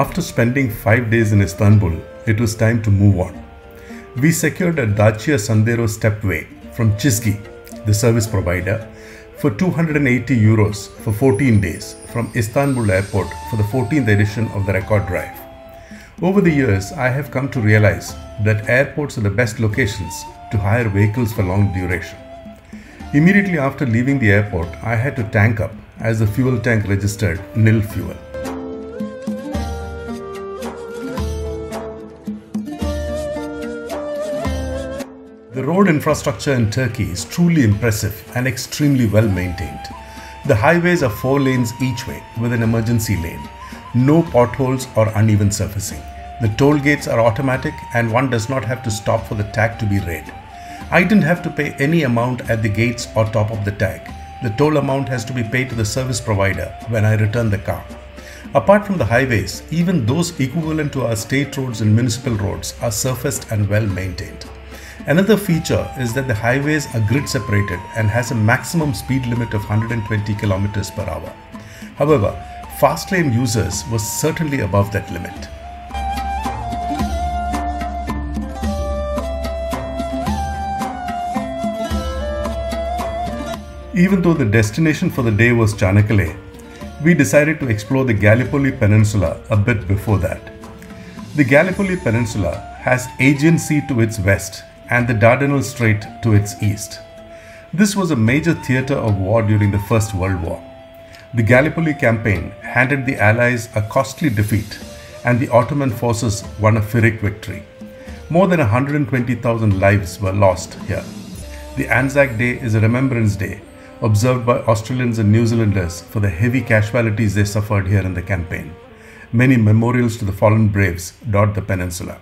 After spending 5 days in Istanbul, it was time to move on. We secured a Dacia Sandero stepway from Çizgi, the service provider, for €280 for 14 days from Istanbul Airport for the 14th edition of the Record Drive. Over the years, I have come to realize that airports are the best locations to hire vehicles for long duration. Immediately after leaving the airport, I had to tank up as the fuel tank registered nil fuel. The road infrastructure in Turkey is truly impressive and extremely well maintained. The highways are 4 lanes each way with an emergency lane. No potholes or uneven surfacing. The toll gates are automatic and one does not have to stop for the tag to be read. I didn't have to pay any amount at the gates or top of the tag. The toll amount has to be paid to the service provider when I return the car. Apart from the highways, even those equivalent to our state roads and municipal roads are surfaced and well maintained. Another feature is that the highways are grid separated and has a maximum speed limit of 120 km per hour. However, fast lane users were certainly above that limit. Even though the destination for the day was Çanakkale, we decided to explore the Gallipoli Peninsula a bit before that. The Gallipoli Peninsula has Aegean Sea to its west and the Dardanelles Strait to its east. This was a major theatre of war during the First World War. The Gallipoli campaign handed the Allies a costly defeat and the Ottoman forces won a Pyrrhic victory. More than 120,000 lives were lost here. The Anzac Day is a remembrance day observed by Australians and New Zealanders for the heavy casualties they suffered here in the campaign. Many memorials to the fallen braves dot the peninsula.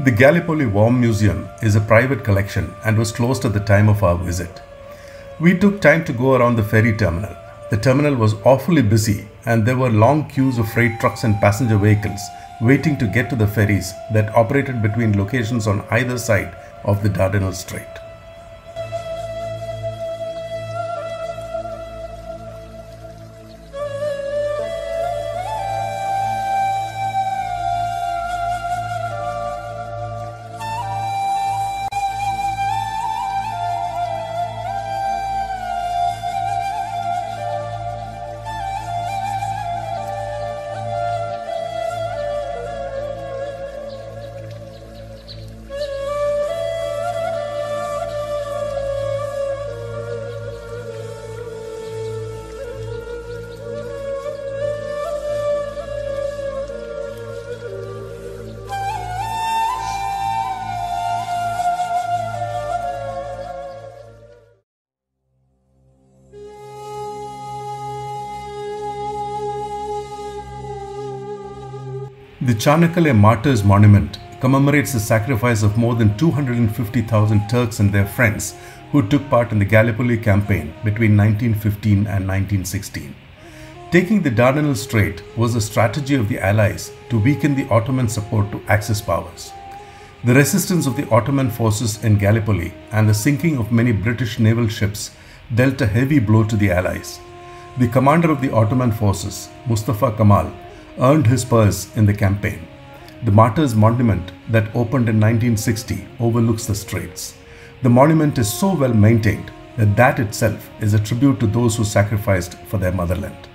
The Gallipoli War Museum is a private collection and was closed at the time of our visit. We took time to go around the ferry terminal. The terminal was awfully busy and there were long queues of freight trucks and passenger vehicles waiting to get to the ferries that operated between locations on either side of the Dardanelles Strait. The Çanakkale Martyrs Monument commemorates the sacrifice of more than 250,000 Turks and their friends who took part in the Gallipoli campaign between 1915 and 1916. Taking the Dardanelles Strait was a strategy of the Allies to weaken the Ottoman support to Axis powers. The resistance of the Ottoman forces in Gallipoli and the sinking of many British naval ships dealt a heavy blow to the Allies. The commander of the Ottoman forces, Mustafa Kemal, earned his spurs in the campaign. The Martyrs Monument that opened in 1960 overlooks the straits. The monument is so well maintained that itself is a tribute to those who sacrificed for their motherland.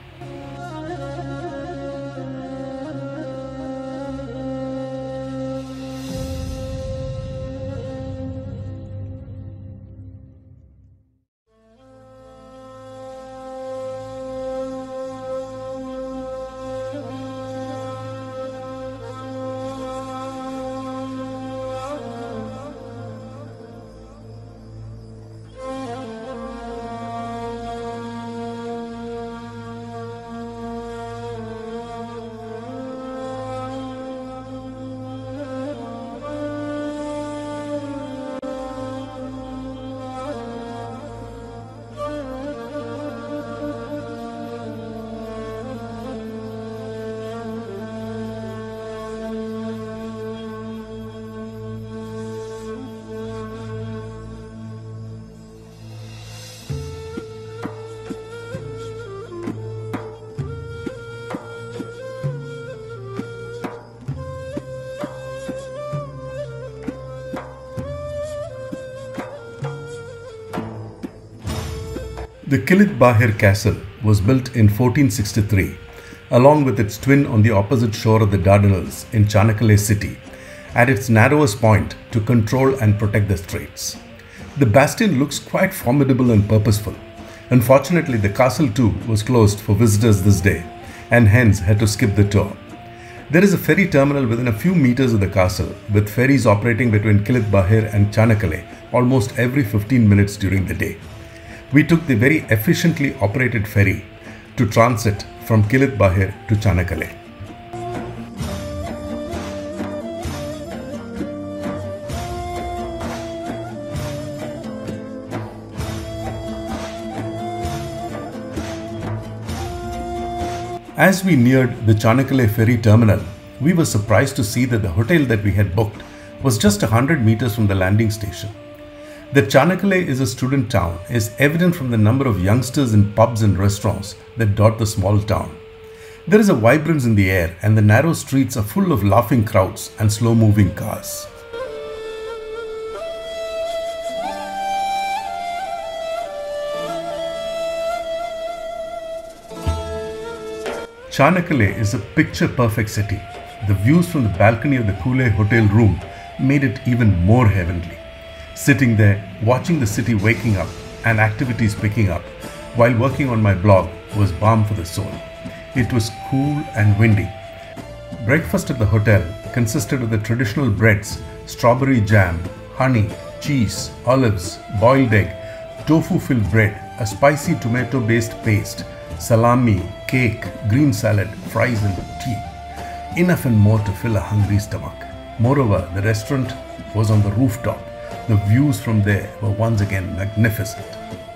The Kilith Bahir Castle was built in 1463, along with its twin on the opposite shore of the Dardanelles in Çanakkale city, at its narrowest point to control and protect the straits. The bastion looks quite formidable and purposeful. Unfortunately, the castle too was closed for visitors this day, and hence had to skip the tour. There is a ferry terminal within a few meters of the castle, with ferries operating between Kilith Bahir and Çanakkale almost every 15 minutes during the day. We took the very efficiently operated ferry to transit from Kilith Bahir to Çanakkale. As we neared the Çanakkale ferry terminal, we were surprised to see that the hotel that we had booked was just 100 meters from the landing station. That Çanakkale is a student town is evident from the number of youngsters in pubs and restaurants that dot the small town. There is a vibrance in the air, and the narrow streets are full of laughing crowds and slow-moving cars. Çanakkale is a picture-perfect city. The views from the balcony of the Kule hotel room made it even more heavenly. Sitting there, watching the city waking up and activities picking up while working on my blog was balm for the soul. It was cool and windy. Breakfast at the hotel consisted of the traditional breads, strawberry jam, honey, cheese, olives, boiled egg, tofu-filled bread, a spicy tomato-based paste, salami, cake, green salad, fries and tea. Enough and more to fill a hungry stomach. Moreover, the restaurant was on the rooftop. The views from there were once again magnificent.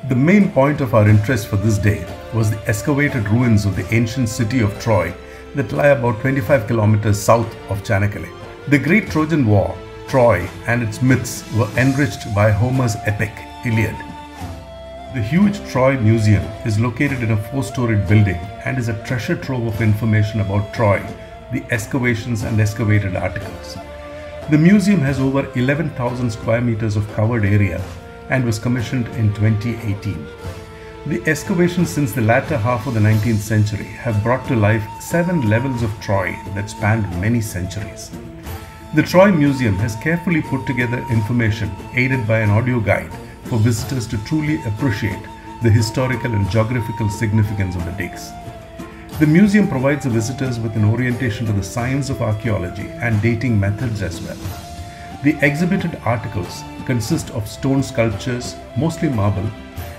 The main point of our interest for this day was the excavated ruins of the ancient city of Troy that lie about 25 kilometers south of Çanakkale. The great Trojan War, Troy and its myths were enriched by Homer's epic, Iliad. The huge Troy Museum is located in a 4-storied building and is a treasure trove of information about Troy, the excavations and excavated articles. The museum has over 11,000 square meters of covered area and was commissioned in 2018. The excavations since the latter half of the 19th century have brought to life 7 levels of Troy that spanned many centuries. The Troy Museum has carefully put together information aided by an audio guide for visitors to truly appreciate the historical and geographical significance of the digs. The museum provides the visitors with an orientation to the science of archaeology and dating methods as well. The exhibited articles consist of stone sculptures, mostly marble,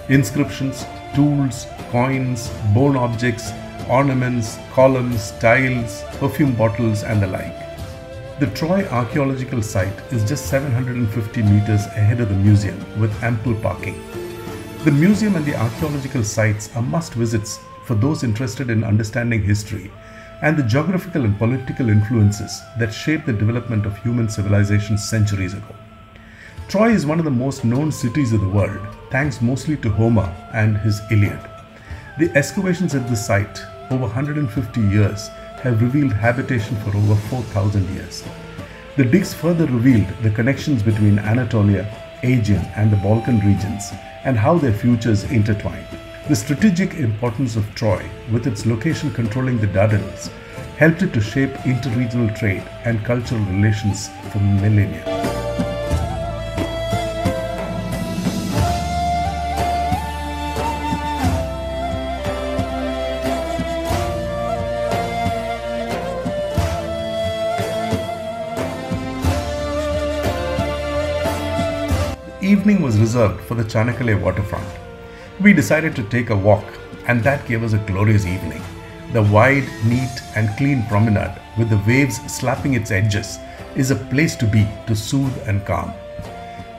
inscriptions, tools, coins, bone objects, ornaments, columns, tiles, perfume bottles and the like. The Troy archaeological site is just 750 meters ahead of the museum with ample parking. The museum and the archaeological sites are must-visits for those interested in understanding history and the geographical and political influences that shaped the development of human civilization centuries ago. Troy is one of the most known cities of the world, thanks mostly to Homer and his Iliad. The excavations at this site over 150 years have revealed habitation for over 4,000 years. The digs further revealed the connections between Anatolia, Aegean and the Balkan regions and how their futures intertwined. The strategic importance of Troy, with its location controlling the Dardanelles, helped it to shape interregional trade and cultural relations for millennia. The evening was reserved for the Çanakkale waterfront. We decided to take a walk, and that gave us a glorious evening. The wide, neat and clean promenade with the waves slapping its edges is a place to be to soothe and calm.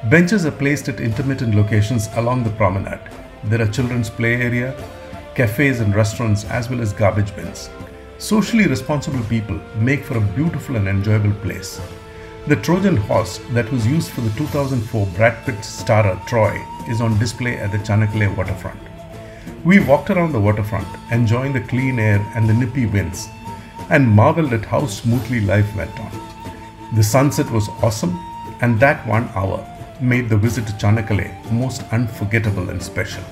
Benches are placed at intermittent locations along the promenade. There are children's play area, cafes and restaurants as well as garbage bins. Socially responsible people make for a beautiful and enjoyable place. The Trojan horse that was used for the 2004 Brad Pitt starrer Troy is on display at the Çanakkale waterfront. We walked around the waterfront, enjoying the clean air and the nippy winds, and marveled at how smoothly life went on. The sunset was awesome, and that 1 hour made the visit to Çanakkale most unforgettable and special.